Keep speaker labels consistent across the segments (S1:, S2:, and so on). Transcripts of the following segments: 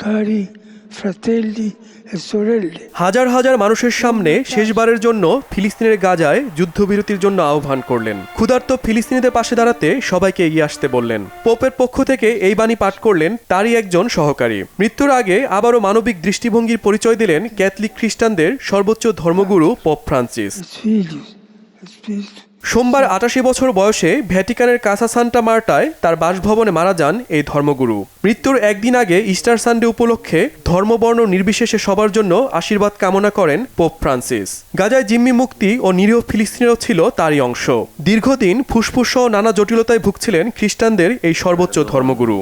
S1: cari fratelli e sorelle.
S2: হাজার হাজার মানুষের সামনে শেষবারের জন্য ফিলিস্তিনের গাজায় যুদ্ধবিরতির জন্য আহ্বান করলেন। ক্ষুধার্ত ফিলিস্তিনিদের পাশে দাঁড়াতে সবাইকে এগিয়ে আসতে বললেন। পোপের পক্ষ থেকে এই বাণী পাঠ করলেন তারই একজন সহকারী। মৃত্যুর আগে আবারও মানবিক দৃষ্টিভঙ্গির পরিচয় দিলেন ক্যাথলিক খ্রিস্টানদের সর্বোচ্চ ধর্মগুরু পোপ ফ্রান্সিস। সোমবার ৮৮ বছর বয়সে ভ্যাটিকানের কাসা সান্টা মার্টায় তার বাসভবনে মারা যান এই ধর্মগুরু। মৃত্যুর একদিন আগে ইস্টার সানডে উপলক্ষে ধর্মবর্ণ নির্বিশেষে সবার জন্য আশীর্বাদ কামনা করেন পোপ ফ্রান্সিস। গাজায় জিম্মি মুক্তি ও নিরীহ ফিলিস্তিনেরও ছিল তারই অংশ। দীর্ঘদিন ফুসফুস সহ নানা জটিলতায় ভুগছিলেন খ্রিস্টানদের এই সর্বোচ্চ ধর্মগুরু।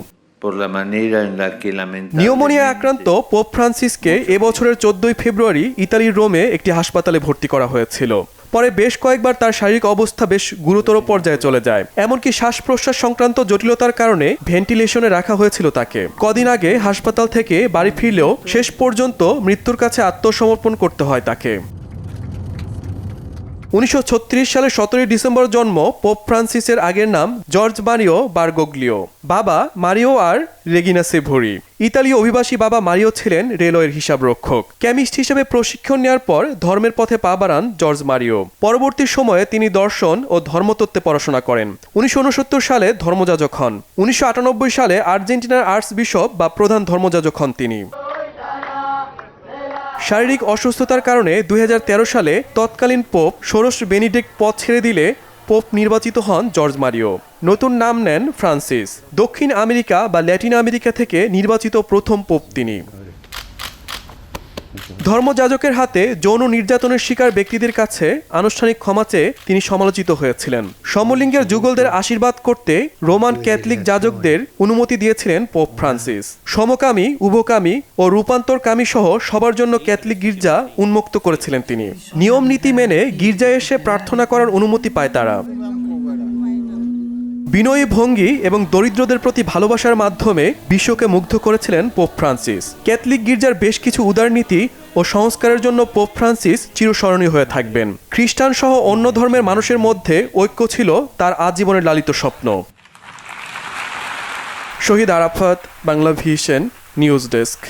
S2: নিউমোনিয়ায় আক্রান্ত পোপ ফ্রান্সিসকে এবছরের 14 ফেব্রুয়ারি ইতালির রোমে একটি হাসপাতালে ভর্তি করা হয়েছিল। পরে বেশ কয়েকবার তার শারীরিক অবস্থা বেশ গুরুতর পর্যায়ে চলে যায়। এমনকি শ্বাস প্রশ্বাস সংক্রান্ত জটিলতার কারণে ভেন্টিলেশনে রাখা হয়েছিল তাকে। কদিন আগে হাসপাতাল থেকে বাড়ি ফিরলেও শেষ পর্যন্ত মৃত্যুর কাছে আত্মসমর্পণ করতে হয় তাকে। 1936 সালে 17 ডিসেম্বর জন্ম পোপ ফ্রান্সিসের আগের নাম জর্জ মারিও বারগোগ্লিও। বাবা মারিও আর রেগিনা সেভোরি। ইতালীয় অভিবাসী বাবা মারিও ছিলেন রেলওয়ের হিসাবরক্ষক। কেমিস্ট হিসেবে প্রশিক্ষণ নেওয়ার পর ধর্মের পথে পা বাড়ান জর্জ মারিও। পরবর্তী সময়ে তিনি দর্শন ও ধর্মতত্ত্বে পড়াশোনা করেন। 1969 সালে ধর্মযাজক হন। 1998 সালে আর্জেন্টিনার আর্টস বিশপ বা প্রধান ধর্মযাজক হন তিনি। শারীরিক অসুস্থতার কারণে 2013 সালে তৎকালীন পোপ ষোড়শ বেনিডিক্ট পদ ছেড়ে দিলে পোপ নির্বাচিত হন জর্জ মারিও। নতুন নাম নেন ফ্রান্সিস। দক্ষিণ আমেরিকা বা ল্যাটিন আমেরিকা থেকে নির্বাচিত প্রথম পোপ তিনি। ধর্মযাজকের হাতে যৌন নির্যাতনের শিকার ব্যক্তিদের কাছে আনুষ্ঠানিক ক্ষমা চেয়ে তিনি সমালোচিত হয়েছিলেন। সমলিঙ্গের যুগলদের আশীর্বাদ করতে রোমান ক্যাথলিক যাজকদের অনুমতি দিয়েছিলেন পোপ ফ্রান্সিস। সমকামী, উভকামী ও রূপান্তরকামী সহ সবার জন্য ক্যাথলিক গির্জা উন্মুক্ত করেছিলেন তিনি। নিয়ম নীতি মেনে গির্জায় এসে প্রার্থনা করার অনুমতি পায় তারা। বিনয়ী ভঙ্গি এবং দরিদ্রদের প্রতি ভালোবাসার মাধ্যমে বিশ্বকে মুগ্ধ করেছিলেন পোপ ফ্রান্সিস। ক্যাথলিক গির্জার বেশ কিছু উদারনীতি ও সংস্কারের জন্য পোপ ফ্রান্সিস চিরস্মরণীয় হয়ে থাকবেন। খ্রিস্টান সহ অন্য ধর্মের মানুষের মধ্যে ঐক্য ছিল তার আজীবনের লালিত স্বপ্ন। Shahid Arafat, Bangla vision news desk.